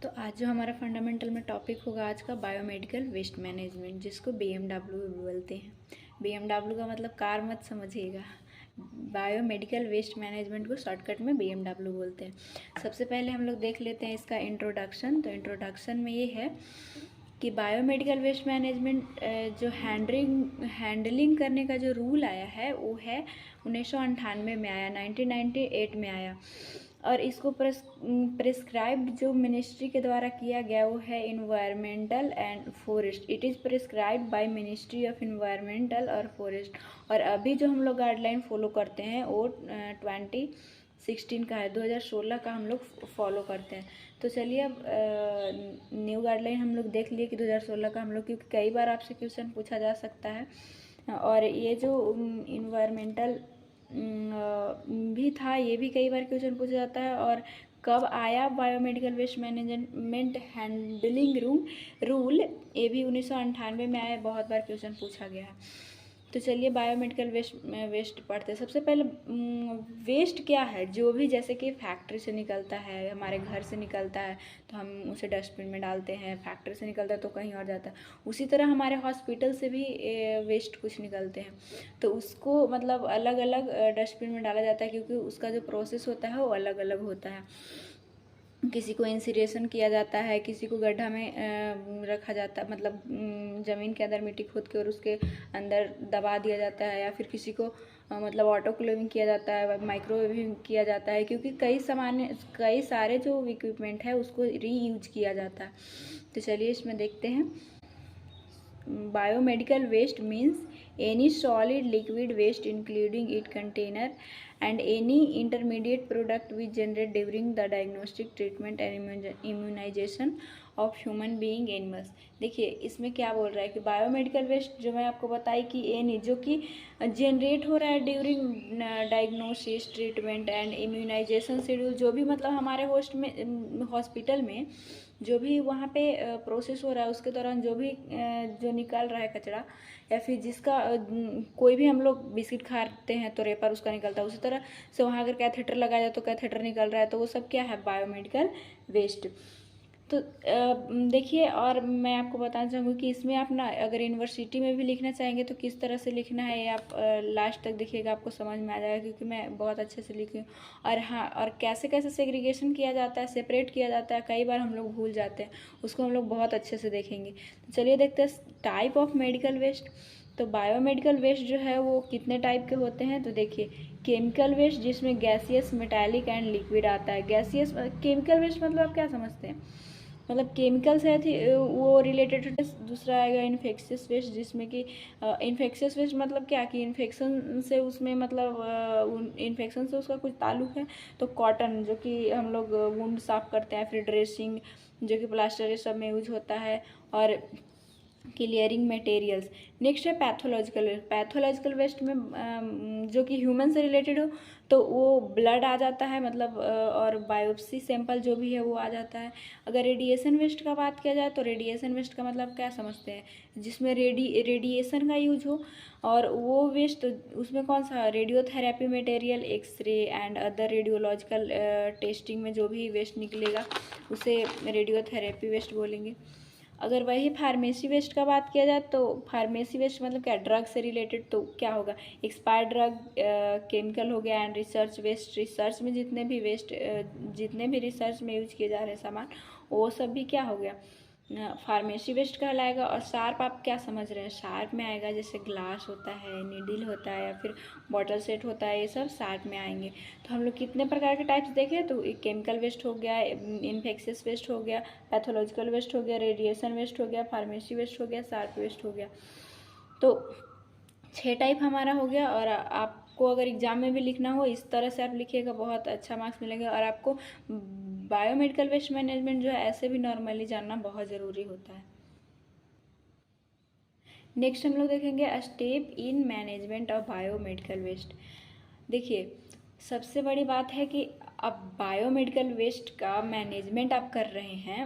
तो आज जो हमारा फंडामेंटल में टॉपिक होगा आज का बायोमेडिकल वेस्ट मैनेजमेंट, जिसको बीएमडब्ल्यू भी बोलते हैं। बीएमडब्ल्यू का मतलब कार मत समझिएगा, बायोमेडिकल वेस्ट मैनेजमेंट को शॉर्टकट में बीएमडब्ल्यू बोलते हैं। सबसे पहले हम लोग देख लेते हैं इसका इंट्रोडक्शन। तो इंट्रोडक्शन में ये है कि बायोमेडिकल वेस्ट मैनेजमेंट जो हैंडलिंग करने का जो रूल आया है वो है 1998 में आया, 1998 में आया। और इसको प्रिस्क्राइब्ड जो मिनिस्ट्री के द्वारा किया गया वो है environmental and forest. It is prescribed by ministry of environmental और फॉरेस्ट। और अभी जो हम लोग गाइडलाइन फॉलो करते हैं वो 2016 का है, 2016 का हम लोग फॉलो करते हैं। तो चलिए अब न्यू गाइडलाइन हम लोग देख लिए कि 2016 का हम लोग, क्योंकि कई बार आपसे क्वेश्चन पूछा जा सकता है। और ये जो इन्वायरमेंटल भी था, ये भी कई बार क्वेश्चन पूछा जाता है। और कब आया biomedical waste management handling rule, ये भी 1998 में आया, बहुत बार क्वेश्चन पूछा गया है। तो चलिए बायोमेडिकल वेस्ट पढ़ते हैं। सबसे पहले वेस्ट क्या है, जो भी जैसे कि फैक्ट्री से निकलता है, हमारे घर से निकलता है तो हम उसे डस्टबिन में डालते हैं, फैक्ट्री से निकलता है तो कहीं और जाता है। उसी तरह हमारे हॉस्पिटल से भी वेस्ट कुछ निकलते हैं तो उसको मतलब अलग अलग डस्टबिन में डाला जाता है, क्योंकि उसका जो प्रोसेस होता है वो अलग अलग होता है। किसी को इंसिनेरेशन किया जाता है, किसी को गड्ढा में रखा जाता है, मतलब ज़मीन के अंदर मिट्टी खोद के और उसके अंदर दबा दिया जाता है, या फिर किसी को मतलब ऑटोक्लेविंग किया जाता है, माइक्रोवेविंग किया जाता है, क्योंकि कई सारे जो इक्विपमेंट है उसको रीयूज किया जाता है। तो चलिए इसमें देखते हैं। Biomedical waste means any solid liquid waste including its container and any intermediate product we generate during the diagnostic treatment and immunization of human being animals। देखिए इसमें क्या बोल रहा है कि बायोमेडिकल वेस्ट जो मैं आपको बताई कि एनी जो कि जनरेट हो रहा है during diagnosis treatment and immunisation schedule, जो भी मतलब हमारे हॉस्पिटल में जो भी वहाँ पे प्रोसेस हो रहा है उसके दौरान जो भी जो निकाल रहा है कचरा, या फिर जिसका कोई भी हम लोग बिस्किट खाते हैं तो रेपर उसका निकलता है, उसी तरह से वहाँ अगर कैथेटर लगाया जाए तो कैथेटर निकल रहा है, तो वो सब क्या है, बायोमेडिकल वेस्ट। तो देखिए, और मैं आपको बताना चाहूँगी कि इसमें आप ना अगर यूनिवर्सिटी में भी लिखना चाहेंगे तो किस तरह से लिखना है, ये आप लास्ट तक देखिएगा, आपको समझ में आ जाएगा, क्योंकि मैं बहुत अच्छे से लिखी हूँ। और हाँ, और कैसे कैसे सेग्रीगेशन किया जाता है, सेपरेट किया जाता है, कई बार हम लोग भूल जाते हैं, उसको हम लोग बहुत अच्छे से देखेंगे। तो चलिए देखते हैं टाइप ऑफ मेडिकल वेस्ट। तो बायोमेडिकल वेस्ट जो है वो कितने टाइप के होते हैं, तो देखिए केमिकल वेस्ट, जिसमें गैसियस, मेटालिक एंड लिक्विड आता है। गैसियस केमिकल वेस्ट मतलब आप क्या समझते हैं, मतलब केमिकल से वो रिलेटेड। दूसरा आएगा इन्फेक्शियस वेस्ट, जिसमें कि इन्फेक्शियस वेस्ट मतलब क्या कि इन्फेक्शन से उसमें मतलब इन्फेक्शन से उसका कुछ ताल्लुक है। तो कॉटन जो कि हम लोग वुंड साफ करते हैं, फिर ड्रेसिंग जो कि प्लास्टर ये सब में यूज होता है, और क्लियरिंग मटेरियल्स। नेक्स्ट है पैथोलॉजिकल वेस्ट। पैथोलॉजिकल वेस्ट में जो कि ह्यूमन से रिलेटेड हो तो वो ब्लड आ जाता है, मतलब और बायोप्सी सैंपल जो भी है वो आ जाता है। अगर रेडिएशन वेस्ट का बात किया जाए तो रेडिएशन वेस्ट का मतलब क्या समझते हैं, जिसमें रेडिएशन का यूज हो, और वो वेस्ट उसमें कौन सा, radiotherapy material, X-ray and other radiological testing में जो भी वेस्ट निकलेगा उसे रेडियोथेरेपी वेस्ट बोलेंगे। अगर वही फार्मेसी वेस्ट का बात किया जाए तो फार्मेसी वेस्ट मतलब क्या, ड्रग से रिलेटेड, तो क्या होगा, एक्सपायर्ड ड्रग, केमिकल हो गया, एंड रिसर्च वेस्ट। रिसर्च में जितने भी वेस्ट, जितने भी रिसर्च में यूज किए जा रहे हैं सामान, वो सब भी क्या हो गया, फार्मेसी वेस्ट कहलाएगा। और शार्प आप क्या समझ रहे हैं, शार्प में आएगा जैसे ग्लास होता है, नीडल होता है, या फिर बॉटल सेट होता है, ये सब शार्प में आएंगे। तो हम लोग कितने प्रकार के टाइप्स देखें, तो केमिकल वेस्ट हो गया, इन्फेक्शियस वेस्ट हो गया, पैथोलॉजिकल वेस्ट हो गया, रेडिएशन वेस्ट हो गया, फार्मेसी वेस्ट हो गया, शार्प वेस्ट हो गया। तो 6 टाइप हमारा हो गया। और आपको अगर एग्जाम में भी लिखना हो इस तरह से आप लिखिएगा, बहुत अच्छा मार्क्स मिलेंगे। और आपको बायोमेडिकल वेस्ट मैनेजमेंट जो है ऐसे भी नॉर्मली जानना बहुत ज़रूरी होता है। नेक्स्ट हम लोग देखेंगे step in management of biomedical waste. देखिए सबसे बड़ी बात है कि अब बायोमेडिकल वेस्ट का मैनेजमेंट आप कर रहे हैं।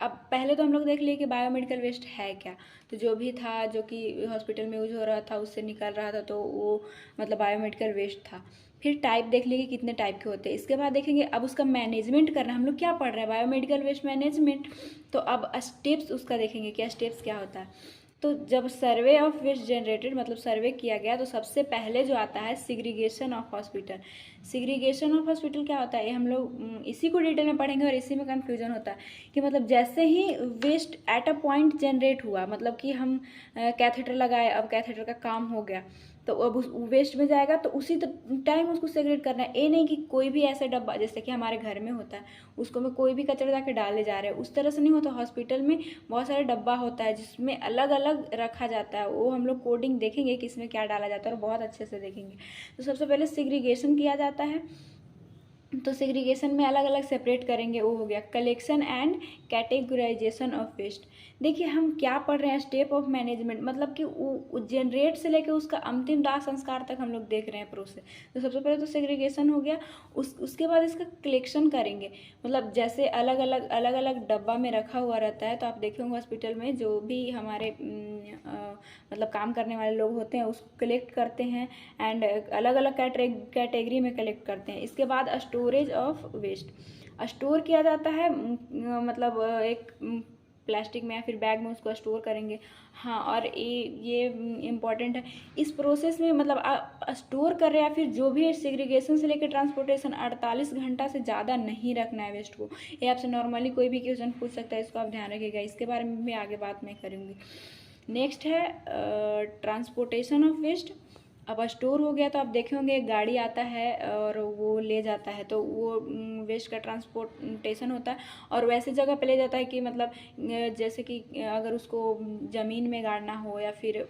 अब पहले तो हम लोग देख लिए कि बायोमेडिकल वेस्ट है क्या। तो जो भी था जो कि हॉस्पिटल में यूज हो रहा था उससे निकल रहा था तो वो मतलब बायोमेडिकल वेस्ट था। फिर टाइप देख लीजिए कितने टाइप के होते हैं। इसके बाद देखेंगे अब उसका मैनेजमेंट करना, हम लोग क्या पढ़ रहे हैं, बायोमेडिकल वेस्ट मैनेजमेंट। तो अब स्टेप्स उसका देखेंगे क्या स्टेप्स क्या होता है। तो जब सर्वे ऑफ वेस्ट जनरेटेड मतलब सर्वे किया गया तो सबसे पहले जो आता है segregation of hospital. Segregation of hospital क्या होता है, ये हम लोग इसी को डिटेल में पढ़ेंगे और इसी में कन्फ्यूजन होता है कि मतलब जैसे ही waste at a point generate हुआ, मतलब कि हम कैथेटर लगाए, अब कैथेटर का काम हो गया तो अब उस वेस्ट में जाएगा तो उसी टाइम उसको सेग्रेट करना है। ये नहीं कि कोई भी ऐसा डब्बा जैसे कि हमारे घर में होता है उसको में कोई भी कचरा जाके डाले जा रहे हैं, उस तरह से नहीं होता। हॉस्पिटल में बहुत सारे डब्बा होता है जिसमें अलग अलग रखा जाता है, वो हम लोग कोडिंग देखेंगे कि इसमें क्या डाला जाता है और बहुत अच्छे से देखेंगे। तो सबसे पहले सेग्रीगेशन किया जाता है। तो सेग्रीगेशन में अलग अलग सेपरेट करेंगे, वो हो गया collection and categorisation of waste. देखिए हम क्या पढ़ रहे हैं, स्टेप ऑफ मैनेजमेंट, मतलब कि वो जनरेट से लेकर उसका अंतिम दाह संस्कार तक हम लोग देख रहे हैं प्रोसेस। तो सबसे पहले तो सेग्रीगेशन हो गया, उसके बाद इसका कलेक्शन करेंगे। मतलब जैसे अलग अलग डब्बा में रखा हुआ रहता है, तो आप देखे होंगे हॉस्पिटल में जो भी हमारे मतलब काम करने वाले लोग होते हैं उसको कलेक्ट करते हैं एंड अलग अलग कैटेगरी में कलेक्ट करते हैं। इसके बाद स्टोरेज ऑफ वेस्ट, स्टोर किया जाता है, मतलब एक प्लास्टिक में या फिर बैग में उसको स्टोर करेंगे। हाँ, और ये इम्पॉर्टेंट है इस प्रोसेस में, मतलब स्टोर कर रहे हैं या फिर जो भी सेग्रीगेशन से लेकर ट्रांसपोर्टेशन 48 घंटा से ज़्यादा नहीं रखना है वेस्ट को। ये आपसे नॉर्मली कोई भी क्वेश्चन पूछ सकता है, इसको आप ध्यान रखिएगा। इसके बारे में भी आगे बात मैं करूँगी। नेक्स्ट है ट्रांसपोर्टेशन ऑफ वेस्ट। अब स्टोर हो गया तो आप देखे होंगे एक गाड़ी आता है और वो ले जाता है, तो वो वेस्ट का ट्रांसपोर्टेशन होता है और वैसे जगह पे ले जाता है कि मतलब जैसे कि अगर उसको ज़मीन में गाड़ना हो या फिर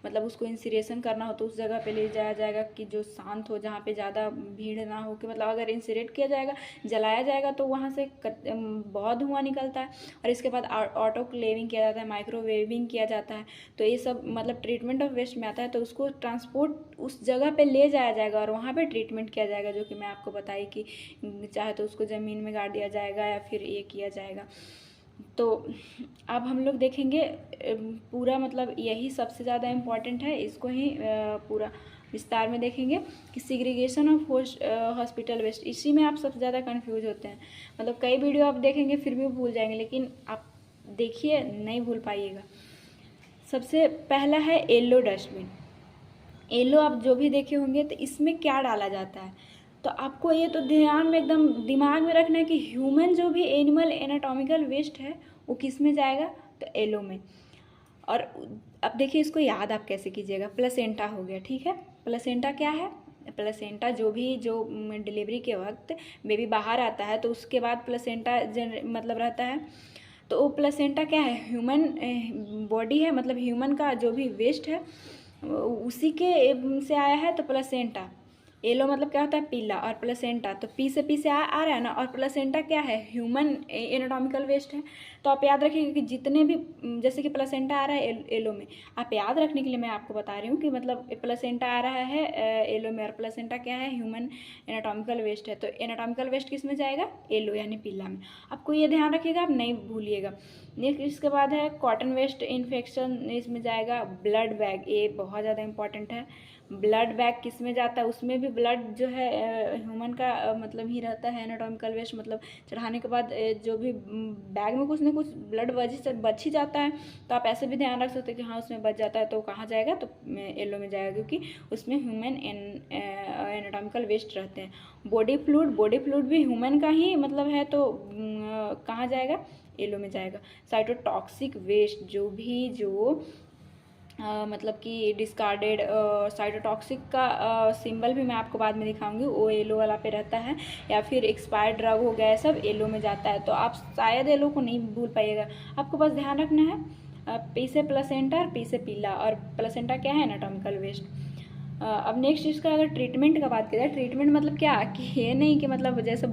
मतलब उसको इंसिरेशन करना हो तो उस जगह पे ले जाया जाएगा कि जो शांत हो, जहाँ पे ज़्यादा भीड़ ना हो। कि मतलब अगर इंसिरेट किया जाएगा, जलाया जाएगा तो वहाँ से बहुत धुआं निकलता है। और इसके बाद ऑटोक्लेविंग किया जाता है, माइक्रोवेविंग किया जाता है। तो ये सब मतलब ट्रीटमेंट ऑफ वेस्ट में आता है। तो उसको ट्रांसपोर्ट उस जगह पे ले जाया जाएगा और वहाँ पे ट्रीटमेंट किया जाएगा, जो कि मैं आपको बताई कि चाहे तो उसको ज़मीन में गाड़ दिया जाएगा या फिर ये किया जाएगा। तो अब हम लोग देखेंगे पूरा, मतलब यही सबसे ज़्यादा इम्पॉर्टेंट है, इसको ही पूरा विस्तार में देखेंगे कि सिग्रीगेशन ऑफ हॉस्पिटल वेस्ट। इसी में आप सबसे ज़्यादा कंफ्यूज होते हैं। मतलब कई वीडियो आप देखेंगे फिर भी भूल जाएंगे, लेकिन आप देखिए नहीं भूल पाइएगा। सबसे पहला है येलो डस्टबिन। येलो आप जो भी देखे होंगे तो इसमें क्या डाला जाता है, तो आपको ये तो ध्यान में एकदम दिमाग में रखना है कि ह्यूमन जो भी एनिमल एनाटॉमिकल वेस्ट है वो किस में जाएगा, तो येलो में। और अब देखिए इसको याद आप कैसे कीजिएगा। प्लेसेंटा हो गया, ठीक है। प्लेसेंटा क्या है, प्लेसेंटा जो डिलीवरी के वक्त बेबी बाहर आता है तो उसके बाद प्लेसेंटा मतलब रहता है। तो वो प्लेसेंटा क्या है, ह्यूमन बॉडी है, मतलब ह्यूमन का जो भी वेस्ट है उसी के से आया है। तो प्लेसेंटा, येलो मतलब क्या होता है, पीला, और प्लेसेंटा तो पी से आ रहा है ना। और प्लेसेंटा क्या है, ह्यूमन एनाटॉमिकल वेस्ट है। तो आप याद रखिएगा कि जितने भी जैसे कि प्लेसेंटा आ रहा है येलो में, आप याद रखने के लिए मैं आपको बता रही हूँ कि मतलब प्लेसेंटा आ रहा है येलो में और प्लेसेंटा क्या है, ह्यूमन एनाटॉमिकल वेस्ट है। तो एनाटॉमिकल वेस्ट किस में जाएगा, येलो यानी पीला में। आपको ये ध्यान रखिएगा, आप नहीं भूलिएगा। नेक्स्ट इसके बाद है कॉटन वेस्ट इन्फेक्शन, इसमें जाएगा ब्लड बैग। ये बहुत ज़्यादा इंपॉर्टेंट है। ब्लड बैग किस में जाता है, उसमें भी ब्लड जो है ह्यूमन का मतलब ही रहता है एनाटॉमिकल वेस्ट। मतलब चढ़ाने के बाद जो भी बैग में कुछ ना कुछ ब्लड बच ही जाता है। तो आप ऐसे भी ध्यान रख सकते हैं कि हाँ उसमें बच जाता है तो कहाँ जाएगा, तो येलो में जाएगा, क्योंकि उसमें ह्यूमन एनाटॉमिकल वेस्ट रहते हैं। बॉडी फ्लूइड भी ह्यूमन का ही मतलब है, तो कहाँ जाएगा, येलो में जाएगा। साइटोटॉक्सिक वेस्ट जो मतलब कि डिस्कार्डेड साइटोटॉक्सिक का सिंबल भी मैं आपको बाद में दिखाऊंगी, वो येलो वाला पे रहता है। या फिर एक्सपायर्ड ड्रग हो गया, सब येलो में जाता है। तो आप शायद येलो को नहीं भूल पाइएगा, आपको बस ध्यान रखना है पी से प्लेसेंटा और पी से पीला, और प्लेसेंटा क्या है, एनाटॉमिकल वेस्ट। अब नेक्स्ट इसका अगर ट्रीटमेंट का बात करें, ट्रीटमेंट मतलब क्या कि ये नहीं कि मतलब जैसे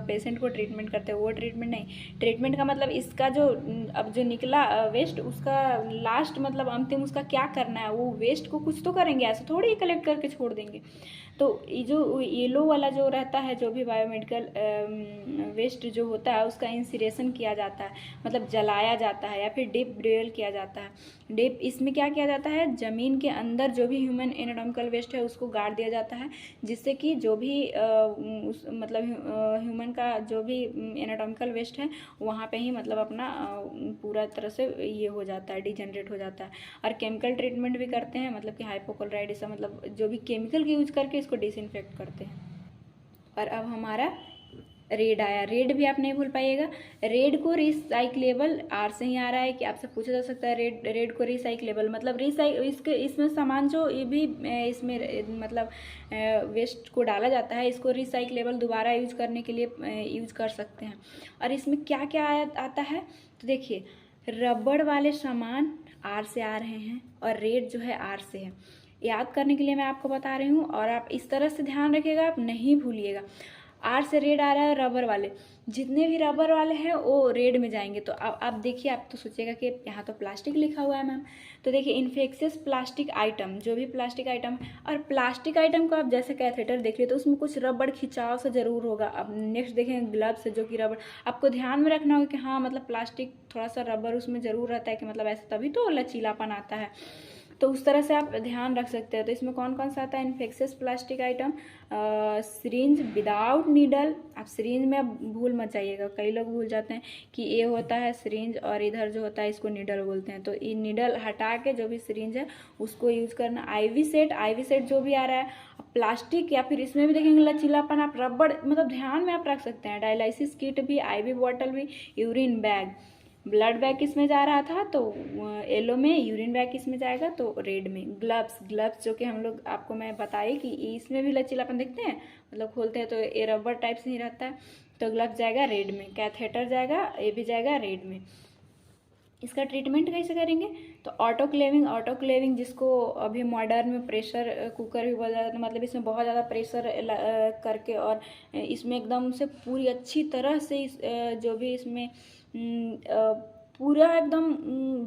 पेशेंट को ट्रीटमेंट करते हैं वो ट्रीटमेंट नहीं। ट्रीटमेंट का मतलब इसका जो अब जो निकला वेस्ट, उसका लास्ट मतलब अंतिम उसका क्या करना है, वो वेस्ट को कुछ तो करेंगे, ऐसे थोड़ी ही कलेक्ट करके छोड़ देंगे। तो ये जो येलो वाला जो रहता है, जो भी बायोमेडिकल वेस्ट जो होता है उसका इंसिरेशन किया जाता है, मतलब जलाया जाता है, या फिर डीप ब्रियल किया जाता है। डीप इसमें क्या किया जाता है, ज़मीन के अंदर जो भी ह्यूमन एनाटॉमिकल एनाटॉमिकल वेस्ट है उसको गाड़ दिया जाता है, जिससे कि जो भी मतलब ह्यूमन का जो भी एनाटॉमिकल वेस्ट है वहाँ पे ही मतलब अपना पूरा तरह से ये हो जाता है, डिजेनरेट हो जाता है। और केमिकल ट्रीटमेंट भी करते हैं, मतलब कि हाइपोक्लोराइड ऐसा मतलब जो भी केमिकल यूज करके इसको डिसइंफेक्ट करते हैं। और अब हमारा रेड आया। रेड भी आप नहीं भूल पाइएगा। रेड को रिसाइक्लेबल आर से ही आ रहा है कि आपसे पूछा जा सकता है रेड को रिसाइक्लेबल मतलब इसमें सामान जो ये भी इसमें मतलब वेस्ट को डाला जाता है इसको रिसाइक्लेबल दोबारा यूज करने के लिए यूज कर सकते हैं। और इसमें क्या क्या आता है तो देखिए, रबड़ वाले सामान आर से आ रहे हैं और रेड जो है आर से है। याद करने के लिए मैं आपको बता रही हूँ और आप इस तरह से ध्यान रखिएगा, आप नहीं भूलिएगा। आर से रेड आ रहा है, रबर वाले जितने भी रबर वाले हैं वो रेड में जाएंगे। तो अब आप देखिए, आप तो सोचिएगा कि यहाँ तो प्लास्टिक लिखा हुआ है मैम, तो देखिए इन्फेक्शियस प्लास्टिक आइटम, जो भी प्लास्टिक आइटम है, और प्लास्टिक आइटम को आप जैसे कैथेटर देख लिए तो उसमें कुछ रबड़ खिंचाव से जरूर होगा। अब नेक्स्ट देखें ग्लव्स जो कि रबड़, आपको ध्यान में रखना होगा कि हाँ मतलब प्लास्टिक थोड़ा सा रबर उसमें जरूर रहता है कि मतलब ऐसा तभी तो लचीलापन आता है, तो उस तरह से आप ध्यान रख सकते हैं। तो इसमें कौन कौन सा आता है infectious plastic item, syringe without needle. आप सिरिंज में अब भूल मत जाइएगा, कई लोग भूल जाते हैं कि ये होता है सिरिंज और इधर जो होता है इसको नीडल बोलते हैं। तो ये नीडल हटा के जो भी सिरिंज है उसको यूज करना। आईवी सेट जो भी आ रहा है प्लास्टिक, या फिर इसमें भी देखेंगे लचीलापन, आप रबड़ मतलब ध्यान में आप रख सकते हैं। डायलिसिस किट भी, आईवी बॉटल भी, यूरिन बैग, ब्लड बैग किस में जा रहा था तो येलो में, यूरिन बैग किस में जाएगा तो रेड में। ग्लव्स जो कि हम लोग आपको मैं बताई कि इसमें भी लचीलापन देखते हैं, मतलब खोलते हैं तो ये रबर टाइप से ही रहता है, तो ग्लव्स जाएगा रेड में। कैथेटर जाएगा, ये भी जाएगा रेड में। इसका ट्रीटमेंट कैसे करेंगे तो ऑटोक्लेविंग जिसको अभी मॉडर्न में प्रेशर कुकर भी बोला जाता है, मतलब इसमें बहुत ज़्यादा प्रेशर करके और इसमें एकदम से पूरी अच्छी तरह से जो भी इसमें पूरा एकदम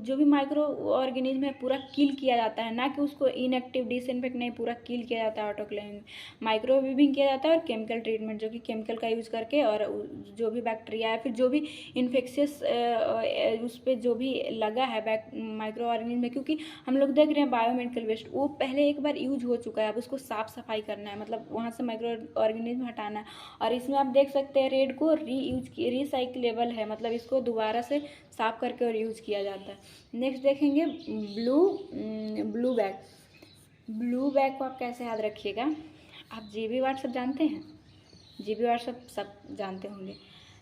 जो भी माइक्रो ऑर्गेनिज्म है पूरा किल किया जाता है, ना कि उसको इनएक्टिव डिसइंफेक्ट नहीं, पूरा किल किया जाता है ऑटोक्लेविंग। माइक्रोवेविंग किया जाता है और केमिकल ट्रीटमेंट जो कि केमिकल का यूज करके और जो भी बैक्टीरिया है फिर जो भी इन्फेक्शियस उस पर जो भी लगा है माइक्रो ऑर्गेनिज्म में, क्योंकि हम लोग देख रहे हैं बायोमेडिकल वेस्ट वो पहले एक बार यूज हो चुका है, अब उसको साफ सफाई करना है, मतलब वहाँ से माइक्रो ऑर्गेनिज्म हटाना है। और इसमें आप देख सकते हैं रेड को रिसाइक्लेबल है, मतलब इसको दोबारा से साफ करके और यूज किया जाता है। नेक्स्ट देखेंगे ब्लू बैग को आप कैसे याद रखिएगा। आप जीबी व्हाट्सएप जानते हैं, जीबी व्हाट्सएप सब जानते होंगे,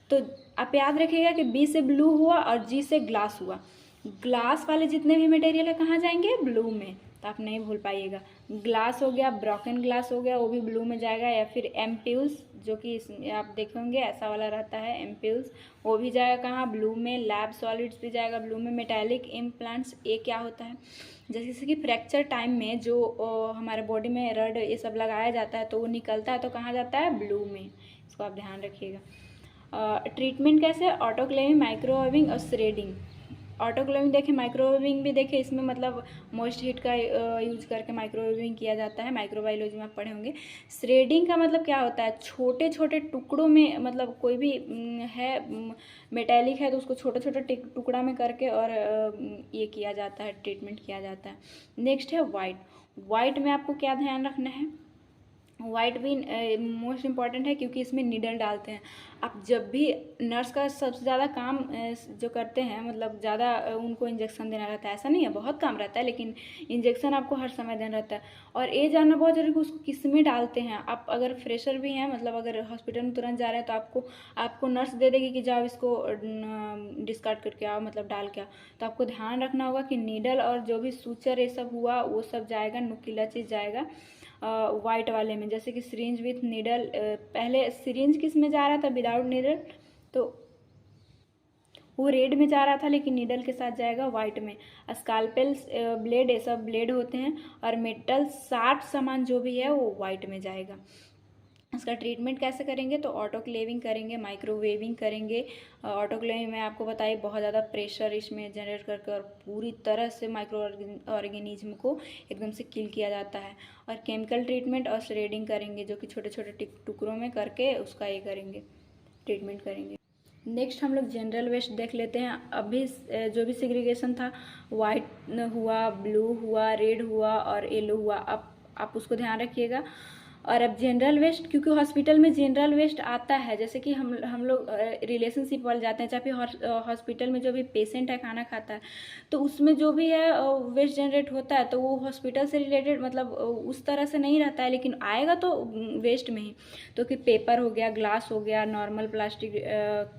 तो आप याद रखिएगा कि बी से ब्लू हुआ और जी से ग्लास हुआ। ग्लास वाले जितने भी मटेरियल है कहाँ जाएंगे ब्लू में, तो आप नहीं भूल पाइएगा। ग्लास हो गया, ब्रोकन ग्लास हो गया, वो भी ब्लू में जाएगा। या फिर एम्प्यूल्स जो कि आप देखे होंगे ऐसा वाला रहता है एम्प्यूल्स, वो भी जाएगा कहाँ ब्लू में। लैब सॉलिड्स भी जाएगा ब्लू में। मेटालिक इम्प्लांट्स, ये क्या होता है जैसे कि फ्रैक्चर टाइम में जो हमारे बॉडी में रड ये सब लगाया जाता है तो वो निकलता है तो कहाँ जाता है ब्लू में, इसको आप ध्यान रखिएगा। ट्रीटमेंट कैसे, ऑटोक्लेविंग, माइक्रोवेविंग और श्रेडिंग। ऑटोक्लेविंग देखें, माइक्रोवेविंग भी देखें, इसमें मतलब मोस्ट हीट का यूज करके माइक्रोवेविंग किया जाता है, माइक्रोबायोलॉजी में आप पढ़े होंगे। श्रेडिंग का मतलब क्या होता है, छोटे छोटे टुकड़ों में, मतलब कोई भी है मेटेलिक है तो उसको छोटे छोटे टुकड़ा में करके और ये किया जाता है, ट्रीटमेंट किया जाता है। नेक्स्ट है वाइट में आपको क्या ध्यान रखना है, वाइट भी मोस्ट इम्पॉर्टेंट है क्योंकि इसमें नीडल डालते हैं। आप जब भी नर्स का सबसे ज़्यादा काम जो करते हैं, मतलब ज़्यादा उनको इंजेक्शन देना रहता है, ऐसा नहीं है बहुत काम रहता है लेकिन इंजेक्शन आपको हर समय देना रहता है। और ये जानना बहुत जरूरी है उसको किस में डालते हैं। आप अगर फ्रेशर भी हैं, मतलब अगर हॉस्पिटल में तुरंत जा रहे हैं तो आपको नर्स दे देगी कि जाओ इसको डिस्कार्ड करके आओ, मतलब डाल के आओ। तो आपको ध्यान रखना होगा कि नीडल और जो भी सूचर ये सब हुआ वो सब जाएगा, नुकीला चीज़ जाएगा वाइट वाले में। जैसे कि सिरिंज विथ नीडल, पहले सिरिंज किस में जा रहा था विदाउट नीडल, तो वो रेड में जा रहा था लेकिन नीडल के साथ जाएगा वाइट में। स्काल्पेल, ब्लेड, ये सब ब्लेड होते हैं। और मेटल शार्प सामान जो भी है वो वाइट में जाएगा। इसका ट्रीटमेंट कैसे करेंगे तो ऑटोक्लेविंग करेंगे, माइक्रोवेविंग करेंगे। ऑटोक्लेविंग में आपको बताइए बहुत ज़्यादा प्रेशर इसमें जनरेट करके और पूरी तरह से माइक्रो ऑर्गेनिज्म को एकदम से किल किया जाता है। और केमिकल ट्रीटमेंट और श्रेडिंग करेंगे जो कि छोटे छोटे टुकड़ों में करके उसका ये करेंगे, ट्रीटमेंट करेंगे। नेक्स्ट हम लोग जनरल वेस्ट देख लेते हैं। अभी जो भी सेग्रीगेशन था, वाइट हुआ, ब्लू हुआ, रेड हुआ और येलो हुआ। आप उसको ध्यान रखिएगा। और अब जनरल वेस्ट, क्योंकि हॉस्पिटल में जनरल वेस्ट आता है, जैसे कि हम लोग रिलेशनशिप वाले जाते हैं, चाहे फिर हॉस्पिटल में जो भी पेशेंट है खाना खाता है, तो उसमें जो भी है वेस्ट जनरेट होता है, तो वो हॉस्पिटल से रिलेटेड मतलब उस तरह से नहीं रहता है, लेकिन आएगा तो वेस्ट में ही। तो कि पेपर हो गया, ग्लास हो गया, नॉर्मल प्लास्टिक,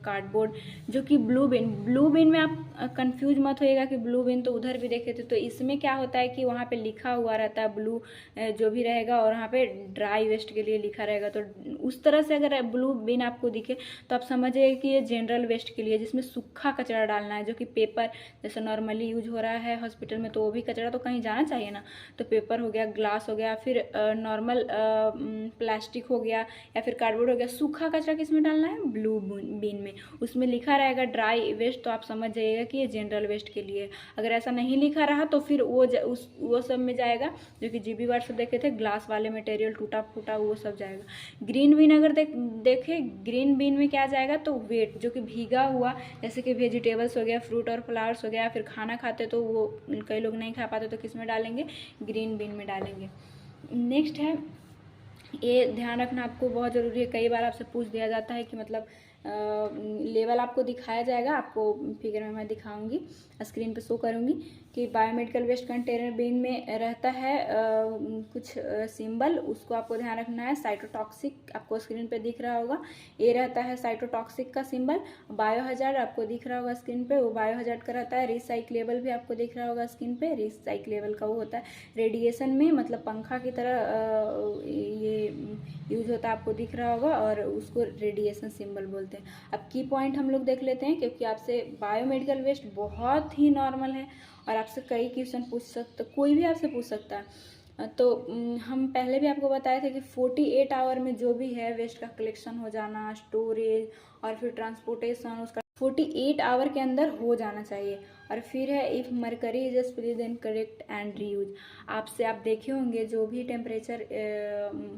कार्डबोर्ड, जो कि ब्लू बिन में आप कंफ्यूज मत होइएगा कि ब्लू बिन तो उधर भी देखे थे। तो इसमें क्या होता है कि वहाँ पे लिखा हुआ रहता है ब्लू जो भी रहेगा, और वहाँ पे ड्राई वेस्ट के लिए लिखा रहेगा। तो उस तरह से अगर ब्लू बिन आपको दिखे तो आप समझिए कि ये जनरल वेस्ट के लिए, जिसमें सूखा कचरा डालना है, जो कि पेपर जैसे नॉर्मली यूज हो रहा है हॉस्पिटल में, तो वो भी कचरा तो कहीं जाना चाहिए ना। तो पेपर हो गया, ग्लास हो गया, फिर नॉर्मल प्लास्टिक हो गया, या फिर कार्डबोर्ड हो गया। सूखा कचरा किस में डालना है? ब्लू बिन में। उसमें लिखा रहेगा ड्राई वेस्ट, तो आप समझ जाइएगा कि ये जनरल वेस्ट के लिए। अगर ऐसा नहीं लिखा रहा तो फिर वो सब में जाएगा, जो कि जीबी वार्ड से देखे थे, ग्लास वाले मटेरियल टूटा फूटा वो सब जाएगा। ग्रीन बिन अगर देखे, ग्रीन बिन में क्या जाएगा? तो वेट, जो कि भीगा हुआ, जैसे कि वेजिटेबल्स हो गया, फ्रूट और फ्लावर्स हो गया, फिर खाना खाते तो वो कई लोग नहीं खा पाते, तो किस में डालेंगे? ग्रीन बिन में डालेंगे। नेक्स्ट है, ये ध्यान रखना आपको बहुत ज़रूरी है, कई बार आपसे पूछ दिया जाता है कि मतलब लेवल आपको दिखाया जाएगा, आपको फिगर में मैं दिखाऊंगी, स्क्रीन पे शो करूंगी कि बायोमेडिकल वेस्ट कंटेनर बिन में रहता है कुछ सिंबल, उसको आपको ध्यान रखना है। साइटोटॉक्सिक आपको स्क्रीन पे दिख रहा होगा, ये रहता है साइटोटॉक्सिक का सिंबल। बायोहजार्ड आपको दिख रहा होगा स्क्रीन पे, वो बायोहजार्ड का रहता है। रिसाइक्लेबल भी आपको दिख रहा होगा स्क्रीन पे, रिसाइक्लेबल का वो होता है रेडिएशन में, मतलब पंखा की तरह ये यूज होता है, आपको दिख रहा होगा, और उसको रेडिएशन सिंबल बोलते हैं। अब की पॉइंट हम लोग देख लेते हैं, क्योंकि आपसे बायोमेडिकल वेस्ट बहुत ही नॉर्मल है और आपसे कई क्वेश्चन पूछ सकते, कोई भी आपसे पूछ सकता है। तो हम पहले भी आपको बताए थे कि 48 आवर में जो भी है वेस्ट का कलेक्शन हो जाना, स्टोरेज और फिर ट्रांसपोर्टेशन उसका 48 आवर के अंदर हो जाना चाहिए। और फिर है if mercury is spills then correct and reuse. आपसे आप देखे होंगे जो भी टेम्परेचर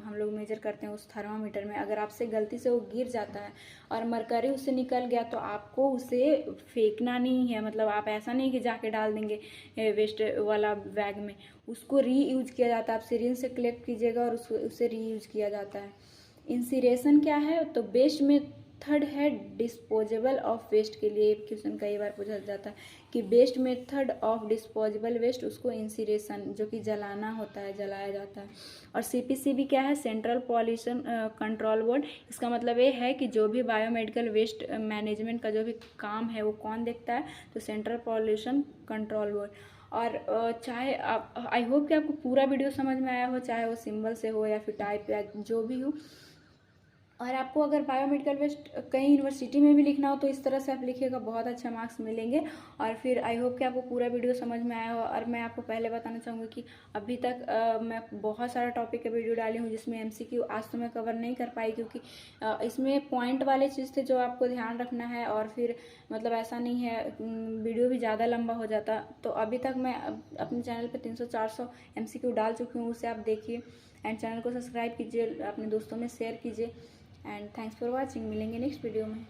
हम लोग मेजर करते हैं उस थर्मामीटर में, अगर आपसे गलती से वो गिर जाता है और मरकरी उससे निकल गया, तो आपको उसे फेंकना नहीं है, मतलब आप ऐसा नहीं कि जाके डाल देंगे वेस्ट वाला बैग में, उसको रीयूज किया जाता है। आप सिरिंज से कलेक्ट कीजिएगा और उसे रीयूज किया जाता है। इंसिरेशन क्या है? तो बेस्ट मेथड है डिस्पोजेबल ऑफ वेस्ट के लिए क्वेश्चन कई बार पूछा जाता है कि best method of disposable waste, उसको इंसिरेशन, जो कि जलाना होता है, जलाया जाता है। और सीपीसीबी क्या है? Central pollution control board. इसका मतलब ये है कि जो भी बायोमेडिकल वेस्ट मैनेजमेंट का जो भी काम है वो कौन देखता है? तो सेंट्रल पॉल्यूशन कंट्रोल बोर्ड। और चाहे आप, आई होप कि आपको पूरा वीडियो समझ में आया हो, चाहे वो सिंबल से हो या फिर टाइप या जो भी हो। और आपको अगर बायोमेडिकल वेस्ट कहीं यूनिवर्सिटी में भी लिखना हो तो इस तरह से आप लिखिएगा, बहुत अच्छा मार्क्स मिलेंगे। और फिर आई होप कि आपको पूरा वीडियो समझ में आया हो। और मैं आपको पहले बताना चाहूँगी कि अभी तक मैं बहुत सारा टॉपिक का वीडियो डाली हूँ, जिसमें एमसीक्यू आज तो मैं कवर नहीं कर पाई, क्योंकि इसमें पॉइंट वाले चीज़ थे जो आपको ध्यान रखना है। और फिर मतलब ऐसा नहीं है वीडियो भी ज़्यादा लंबा हो जाता। तो अभी तक मैं अपने चैनल पर 300-400 एमसीक्यू डाल चुकी हूँ, उसे आप देखिए। एंड चैनल को सब्सक्राइब कीजिए, अपने दोस्तों में शेयर कीजिए। And thanks for watching. मिलेंगे नेक्स्ट वीडियो में।